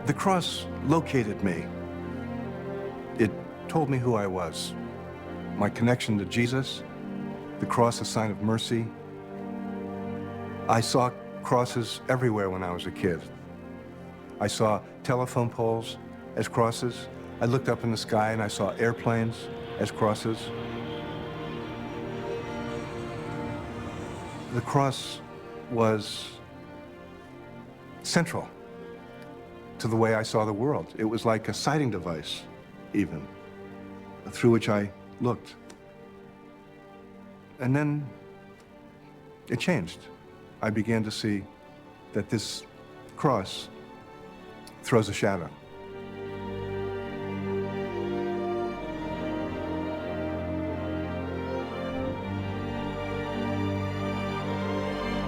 The cross located me. It told me who I was. My connection to Jesus, the cross, a sign of mercy. I saw crosses everywhere when I was a kid. I saw telephone poles as crosses. I looked up in the sky and I saw airplanes as crosses. The cross was central to the way I saw the world. It was like a sighting device, even, through which I looked. And then it changed. I began to see that this cross throws a shadow.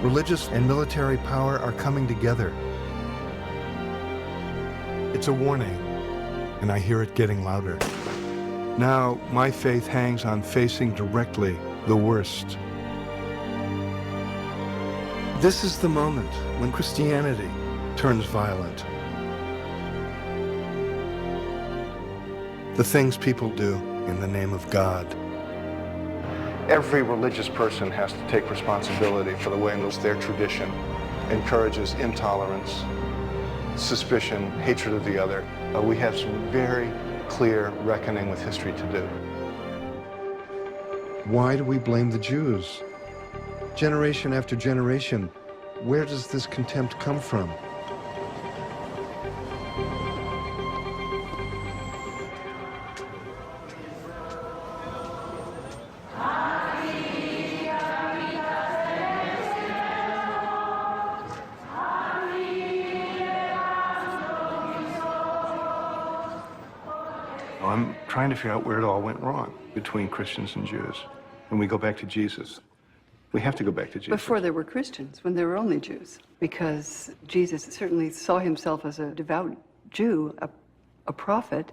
Religious and military power are coming together. It's a warning, and I hear it getting louder. Now, my faith hangs on facing directly the worst. This is the moment when Christianity turns violent. The things people do in the name of God. Every religious person has to take responsibility for the way in which their tradition encourages intolerance, suspicion, hatred of the other. We have some very clear reckoning with history to do. Why do we blame the Jews? Generation after generation, where does this contempt come from? I'm trying to figure out where it all went wrong between Christians and Jews. When we go back to Jesus, we have to go back to Jesus. Before there were Christians, when there were only Jews, because Jesus certainly saw himself as a devout Jew, a prophet,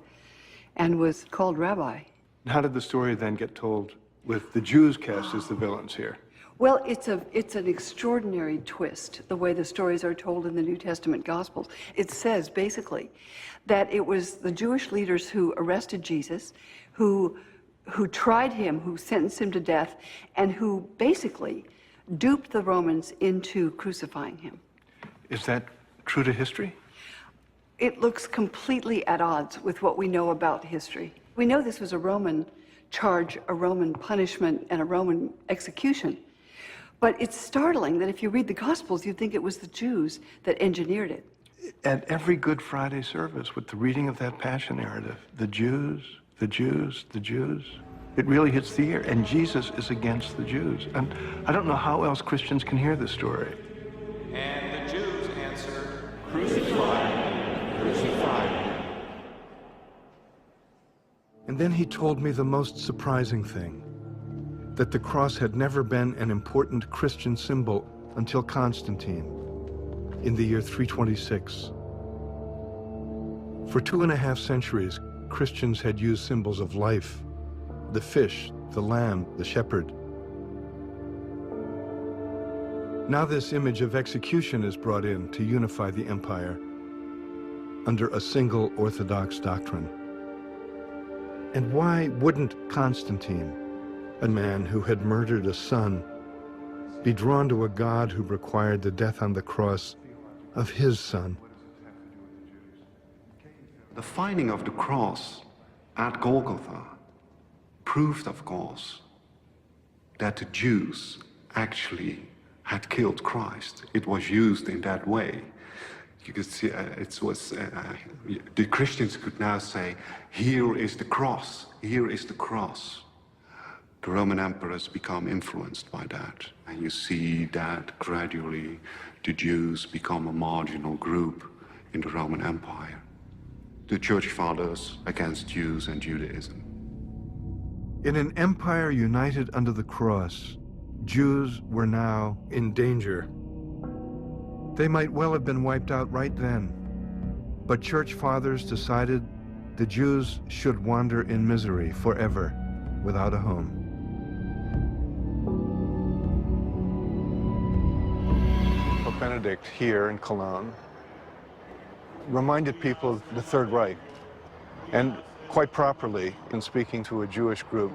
and was called rabbi. How did the story then get told with the Jews cast as the villains here? Well, it's an extraordinary twist, the way the stories are told in the New Testament Gospels. It says, basically, that it was the Jewish leaders who arrested Jesus, who tried him, who sentenced him to death, and who basically duped the Romans into crucifying him. Is that true to history? It looks completely at odds with what we know about history. We know this was a Roman charge, a Roman punishment, and a Roman execution. But it's startling that if you read the Gospels, you'd think it was the Jews that engineered it. At every Good Friday service, with the reading of that Passion narrative, the Jews, the Jews, the Jews, it really hits the ear. And Jesus is against the Jews. And I don't know how else Christians can hear this story. And the Jews answered, "Crucify him, crucify him." And then he told me the most surprising thing, that the cross had never been an important Christian symbol until Constantine in the year 326. For 2.5 centuries, Christians had used symbols of life, the fish, the lamb, the shepherd. Now this image of execution is brought in to unify the empire under a single orthodox doctrine. And why wouldn't Constantine, a man who had murdered a son, be drawn to a God who required the death on the cross of his son? The finding of the cross at Golgotha proved, of course, that the Jews actually had killed Christ. It was used in that way. You could see the Christians could now say, here is the cross, here is the cross. The Roman emperors become influenced by that. And you see that gradually the Jews become a marginal group in the Roman Empire. The Church Fathers against Jews and Judaism. In an empire united under the cross, Jews were now in danger. They might well have been wiped out right then, but Church Fathers decided the Jews should wander in misery forever without a home. Pope Benedict here in Cologne reminded people of the Third Reich. And quite properly, in speaking to a Jewish group,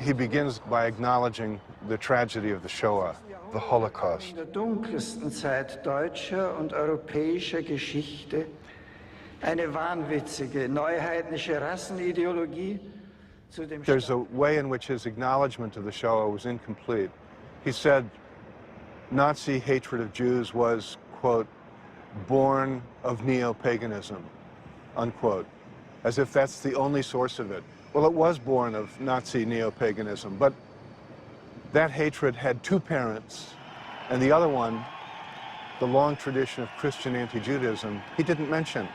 he begins by acknowledging the tragedy of the Shoah, the Holocaust. In der dunkelsten Zeit deutscher und europäischer Geschichte eine wahnwitzige, neuheidnische Rassenideologie zu dem There's a way in which his acknowledgement of the Shoah was incomplete. He said Nazi hatred of Jews was, quote, born of neo-paganism, unquote, as if that's the only source of it. Well, it was born of Nazi neo-paganism, but that hatred had two parents, and the other one, the long tradition of Christian anti-Judaism, he didn't mention.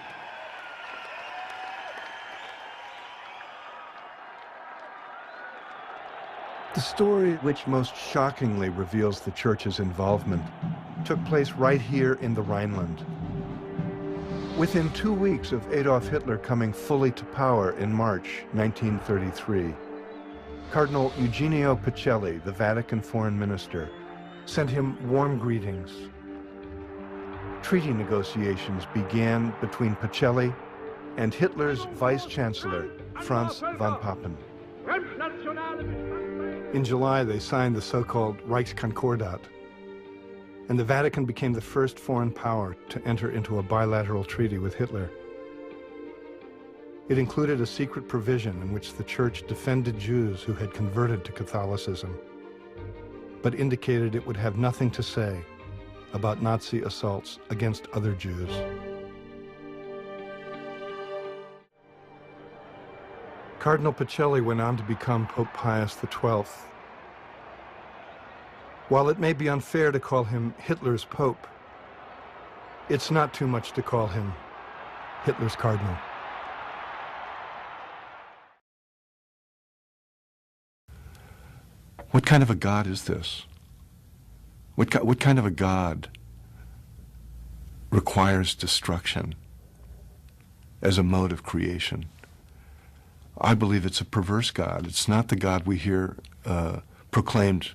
The story which most shockingly reveals the Church's involvement took place right here in the Rhineland. Within 2 weeks of Adolf Hitler coming fully to power in March 1933, Cardinal Eugenio Pacelli, the Vatican foreign minister, sent him warm greetings. Treaty negotiations began between Pacelli and Hitler's vice-chancellor, Franz von Papen. In July, they signed the so-called Reichskonkordat, and the Vatican became the first foreign power to enter into a bilateral treaty with Hitler. It included a secret provision in which the Church defended Jews who had converted to Catholicism, but indicated it would have nothing to say about Nazi assaults against other Jews. Cardinal Pacelli went on to become Pope Pius XII. While it may be unfair to call him Hitler's Pope, it's not too much to call him Hitler's Cardinal. What kind of a God is this? What kind of a God requires destruction as a mode of creation? I believe it's a perverse God. It's not the God we hear proclaimed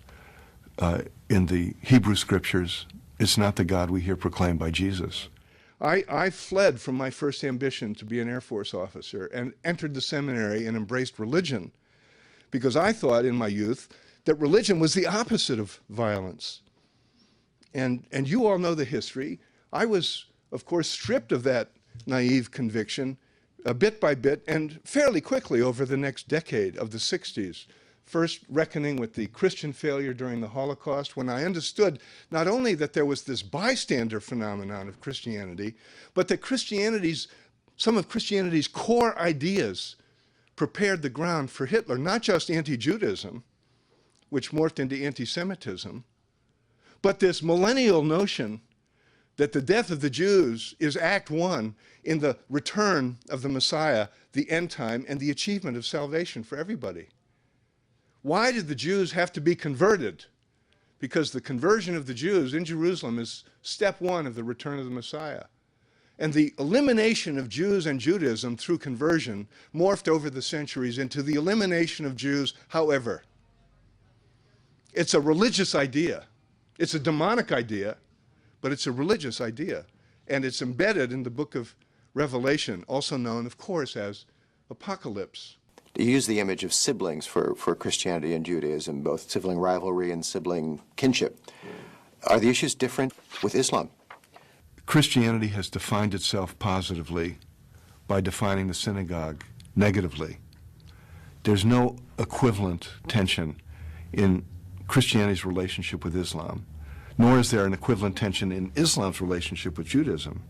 in the Hebrew Scriptures. It's not the God we hear proclaimed by Jesus. I fled from my first ambition to be an Air Force officer and entered the seminary and embraced religion because I thought in my youth that religion was the opposite of violence. And you all know the history. I was, of course, stripped of that naive conviction bit by bit and fairly quickly over the next decade of the 60s. First reckoning with the Christian failure during the Holocaust, when I understood not only that there was this bystander phenomenon of Christianity, but that some of Christianity's core ideas prepared the ground for Hitler, not just anti-Judaism, which morphed into anti-Semitism, but this millennial notion that the death of the Jews is Act 1 in the return of the Messiah, the end time, and the achievement of salvation for everybody. Why did the Jews have to be converted? Because the conversion of the Jews in Jerusalem is step 1 of the return of the Messiah. And the elimination of Jews and Judaism through conversion morphed over the centuries into the elimination of Jews, however. It's a religious idea. It's a demonic idea, but it's a religious idea. And it's embedded in the book of Revelation, also known, of course, as Apocalypse. You use the image of siblings for Christianity and Judaism, both sibling rivalry and sibling kinship. Are the issues different with Islam? Christianity has defined itself positively by defining the synagogue negatively. There's no equivalent tension in Christianity's relationship with Islam, nor is there an equivalent tension in Islam's relationship with Judaism.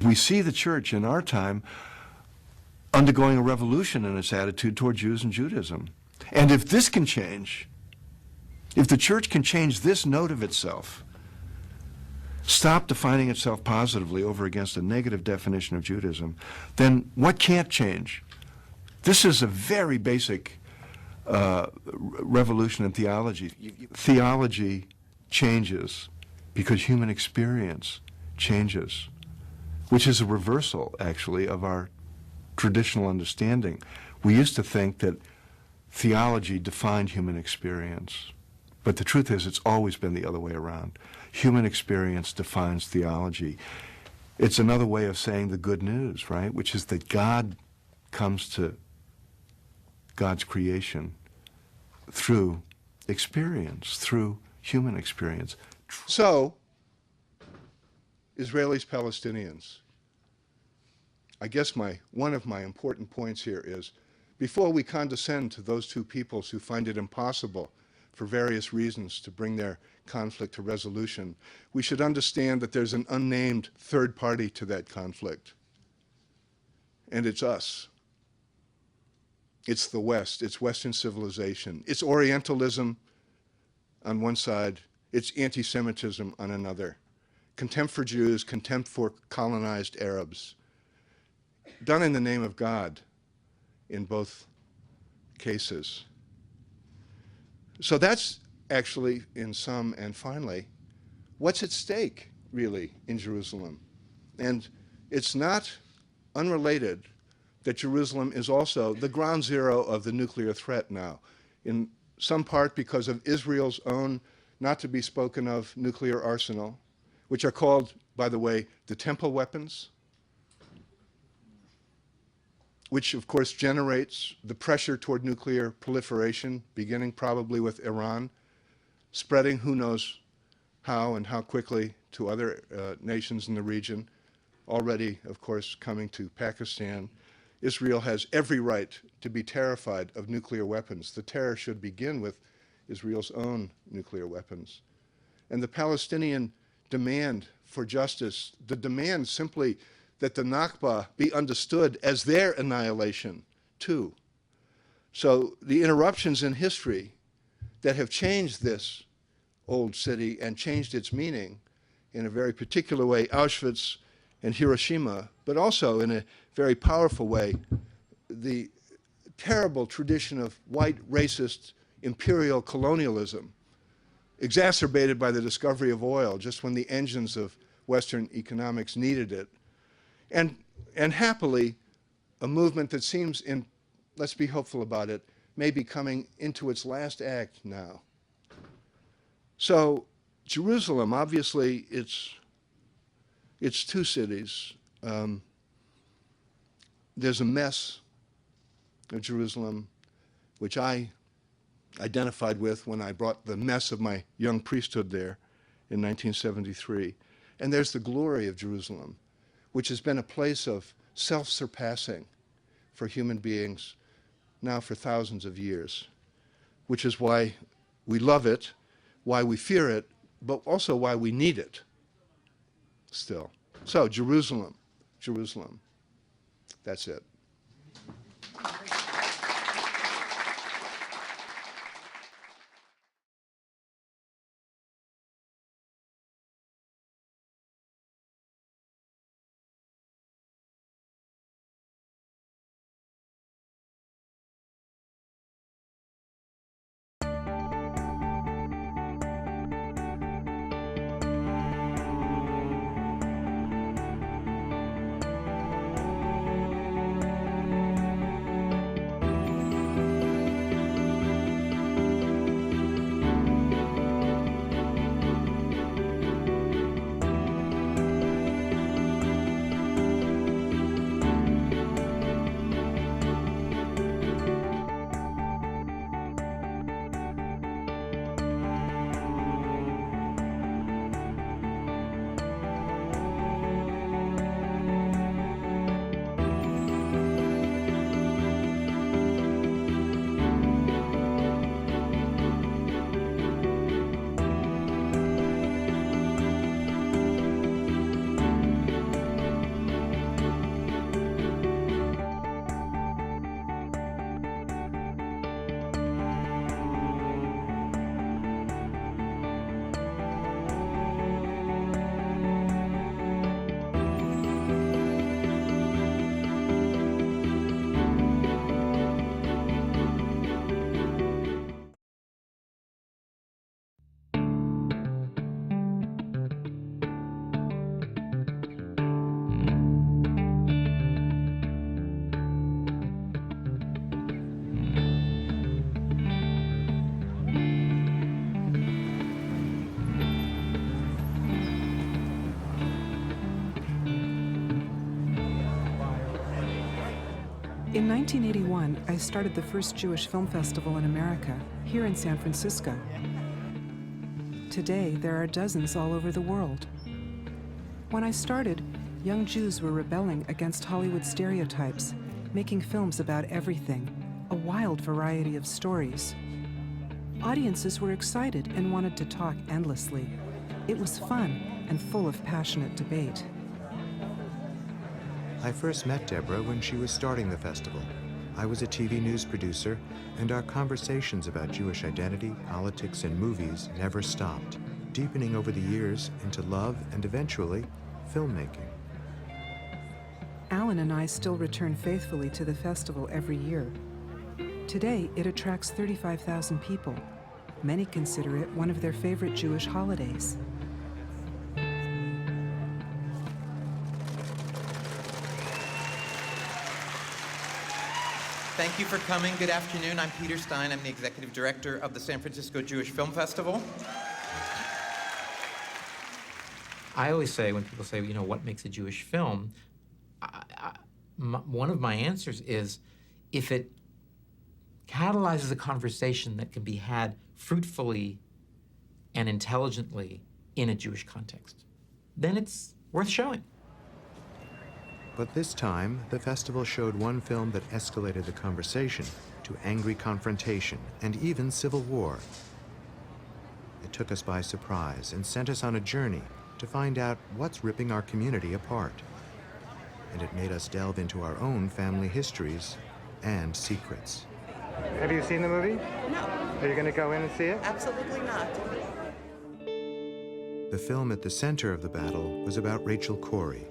We see the church in our time undergoing a revolution in its attitude toward Jews and Judaism. And if this can change, if the church can change this note of itself, stop defining itself positively over against a negative definition of Judaism, then what can't change? This is a very basic revolution in theology. Theology changes because human experience changes, which is a reversal, actually, of our traditional understanding. We used to think that theology defined human experience, but the truth is it's always been the other way around. Human experience defines theology. It's another way of saying the good news, right? Which is that God comes to God's creation through experience, through human experience. So, Israelis, Palestinians. I guess one of my important points here is, before we condescend to those two peoples who find it impossible for various reasons to bring their conflict to resolution, we should understand that there's an unnamed third party to that conflict. And it's us. It's the West. It's Western civilization. It's Orientalism on one side. It's anti-Semitism on another. Contempt for Jews, contempt for colonized Arabs. Done in the name of God in both cases. So that's actually in sum and finally what's at stake really in Jerusalem. And it's not unrelated that Jerusalem is also the ground zero of the nuclear threat now, in some part because of Israel's own not to be spoken of nuclear arsenal, which are called, by the way, the temple weapons, which of course generates the pressure toward nuclear proliferation, beginning probably with Iran, spreading who knows how and how quickly to other nations in the region, already of course coming to Pakistan. Israel has every right to be terrified of nuclear weapons. The terror should begin with Israel's own nuclear weapons. And the Palestinian demand for justice, the demand simply that the Nakba be understood as their annihilation, too. So the interruptions in history that have changed this old city and changed its meaning in a very particular way, Auschwitz and Hiroshima, but also in a very powerful way, the terrible tradition of white racist imperial colonialism, exacerbated by the discovery of oil just when the engines of Western economics needed it. And happily, a movement that seems, let's be hopeful about it, may be coming into its last act now. So Jerusalem, obviously, it's two cities. There's a mess of Jerusalem, which I identified with when I brought the mess of my young priesthood there in 1973. And there's the glory of Jerusalem, which has been a place of self-surpassing for human beings now for thousands of years, which is why we love it, why we fear it, but also why we need it still. So Jerusalem, Jerusalem, that's it. In 1981, I started the first Jewish film festival in America, here in San Francisco. Today, there are dozens all over the world. When I started, young Jews were rebelling against Hollywood stereotypes, making films about everything, a wild variety of stories. Audiences were excited and wanted to talk endlessly. It was fun and full of passionate debate. I first met Deborah when she was starting the festival. I was a TV news producer, and our conversations about Jewish identity, politics, and movies never stopped, deepening over the years into love and eventually filmmaking. Alan and I still return faithfully to the festival every year. Today, it attracts 35,000 people. Many consider it one of their favorite Jewish holidays. Thank you for coming. Good afternoon. I'm Peter Stein. I'm the executive director of the San Francisco Jewish Film Festival. I always say, when people say, you know, what makes a Jewish film? One of my answers is, if it catalyzes a conversation that can be had fruitfully and intelligently in a Jewish context, then it's worth showing. But this time, the festival showed one film that escalated the conversation to angry confrontation and even civil war. It took us by surprise and sent us on a journey to find out what's ripping our community apart. And it made us delve into our own family histories and secrets. Have you seen the movie? No. Are you going to go in and see it? Absolutely not. The film at the center of the battle was about Rachel Corrie,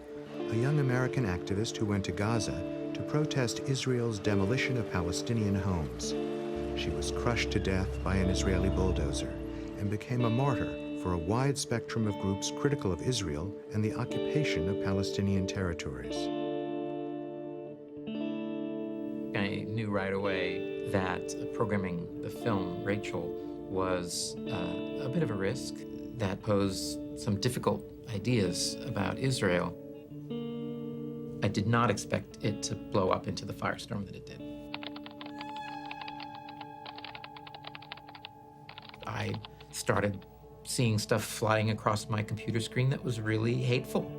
a young American activist who went to Gaza to protest Israel's demolition of Palestinian homes. She was crushed to death by an Israeli bulldozer and became a martyr for a wide spectrum of groups critical of Israel and the occupation of Palestinian territories. I knew right away that programming the film Rachel was a bit of a risk that posed some difficult ideas about Israel. I did not expect it to blow up into the firestorm that it did. I started seeing stuff flying across my computer screen that was really hateful.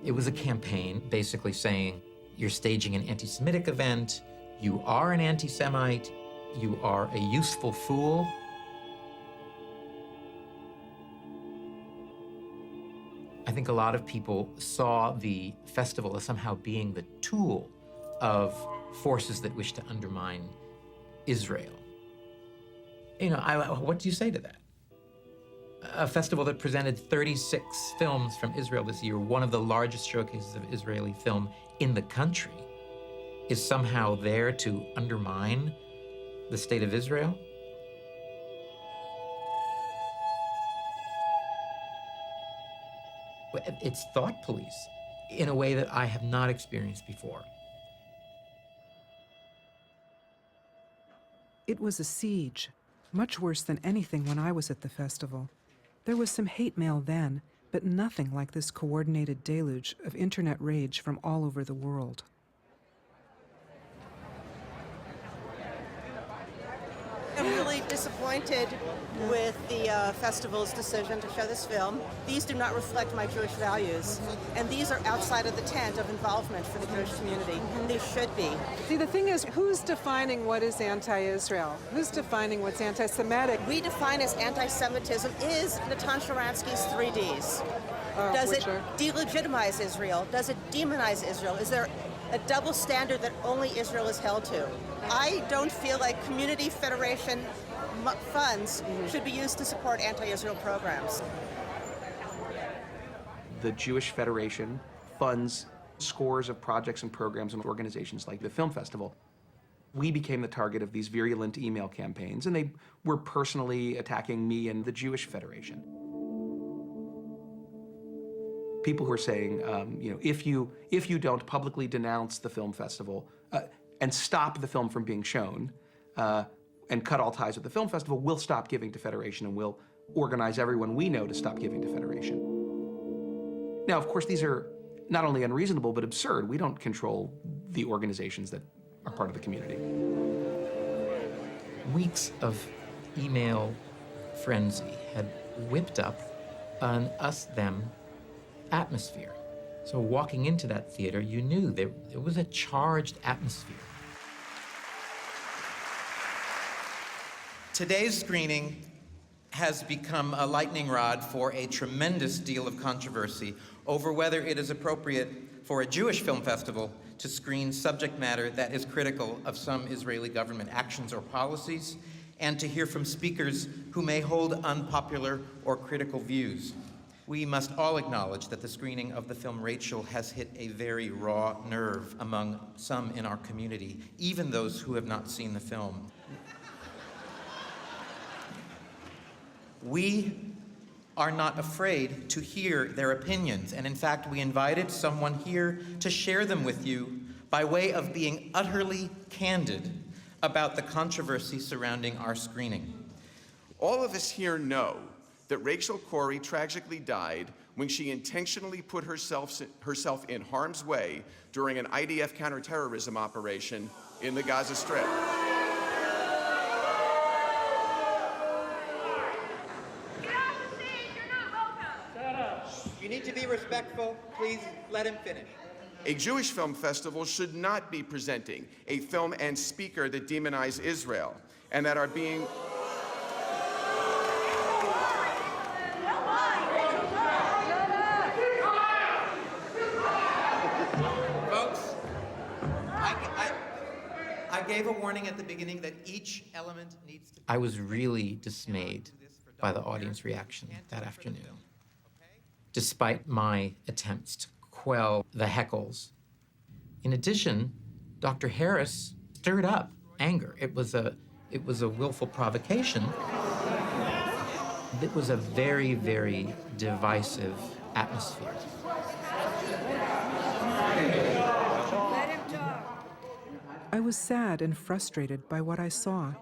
It was a campaign basically saying, you're staging an anti-Semitic event, you are an anti-Semite, you are a useful fool. I think a lot of people saw the festival as somehow being the tool of forces that wish to undermine Israel. You know, what do you say to that? A festival that presented 36 films from Israel this year, one of the largest showcases of Israeli film in the country, is somehow there to undermine the state of Israel? It's thought police in a way that I have not experienced before. It was a siege, much worse than anything when I was at the festival. There was some hate mail then, but nothing like this coordinated deluge of internet rage from all over the world. I'm really disappointed with the festival's decision to show this film. These do not reflect my Jewish values, and these are outside of the tent of involvement for the Jewish community. They should be. See, the thing is, who's defining what is anti-Israel? Who's defining what's anti-Semitic? We define as anti-Semitism is Natan Sharansky's 3Ds. Does it delegitimize Israel? Does it demonize Israel? Is there a double standard that only Israel is held to? I don't feel like community federation funds should be used to support anti-Israel programs. The Jewish Federation funds scores of projects and programs and organizations like the Film Festival. We became the target of these virulent email campaigns, and they were personally attacking me and the Jewish Federation. People who are saying, you know, if you don't publicly denounce the film festival and stop the film from being shown, and cut all ties with the film festival, we'll stop giving to Federation and we'll organize everyone we know to stop giving to Federation. Now, of course, these are not only unreasonable, but absurd. We don't control the organizations that are part of the community. Weeks of email frenzy had whipped up an us-them atmosphere. So walking into that theater, you knew there was a charged atmosphere. Today's screening has become a lightning rod for a tremendous deal of controversy over whether it is appropriate for a Jewish film festival to screen subject matter that is critical of some Israeli government actions or policies, and to hear from speakers who may hold unpopular or critical views. We must all acknowledge that the screening of the film Rachel has hit a very raw nerve among some in our community, even those who have not seen the film. We are not afraid to hear their opinions, and in fact, we invited someone here to share them with you by way of being utterly candid about the controversy surrounding our screening. All of us here know that Rachel Corrie tragically died when she intentionally put herself in harm's way during an IDF counterterrorism operation in the Gaza Strip. You need to be respectful. Please let him finish. A Jewish film festival should not be presenting a film and speaker that demonize Israel and that are being... Folks, I gave a warning at the beginning that each element needs to... I was really dismayed by the audience reaction that afternoon. Despite my attempts to quell the heckles. In addition, Dr. Harris stirred up anger. It was a willful provocation. It was a very, very divisive atmosphere. I was sad and frustrated by what I saw.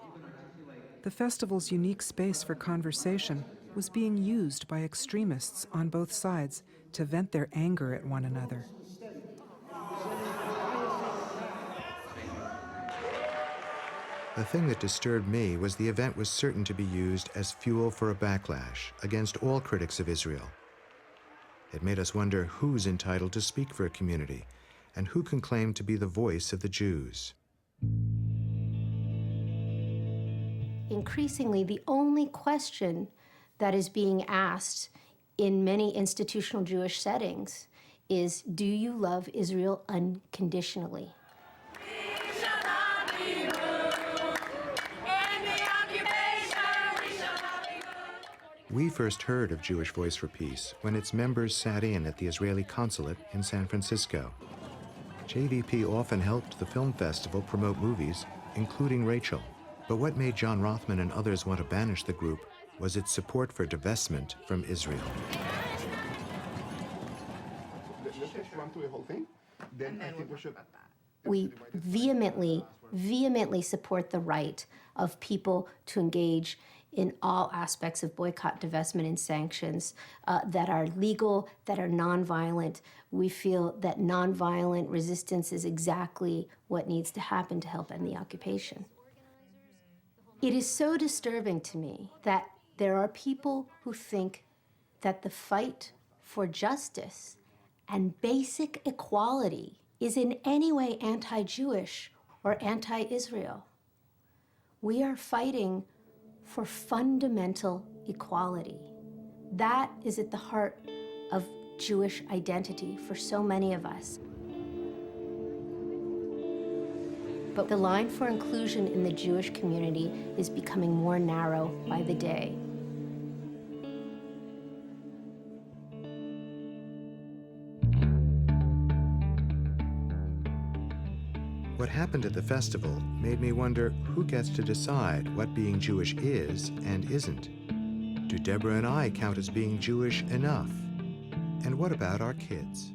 The festival's unique space for conversation was being used by extremists on both sides to vent their anger at one another. The thing that disturbed me was the event was certain to be used as fuel for a backlash against all critics of Israel. It made us wonder who's entitled to speak for a community and who can claim to be the voice of the Jews. Increasingly, the only question that is being asked in many institutional Jewish settings is, do you love Israel unconditionally? We first heard of Jewish Voice for Peace when its members sat in at the Israeli consulate in San Francisco. JVP often helped the film festival promote movies, including Rachel. But what made John Rothman and others want to banish the group was its support for divestment from Israel. We vehemently support the right of people to engage in all aspects of boycott, divestment, and sanctions that are legal, that are nonviolent. We feel that nonviolent resistance is exactly what needs to happen to help end the occupation. It is so disturbing to me that there are people who think that the fight for justice and basic equality is in any way anti-Jewish or anti-Israel. We are fighting for fundamental equality. That is at the heart of Jewish identity for so many of us. But the line for inclusion in the Jewish community is becoming more narrow by the day. What happened at the festival made me wonder who gets to decide what being Jewish is and isn't. Do Deborah and I count as being Jewish enough? And what about our kids?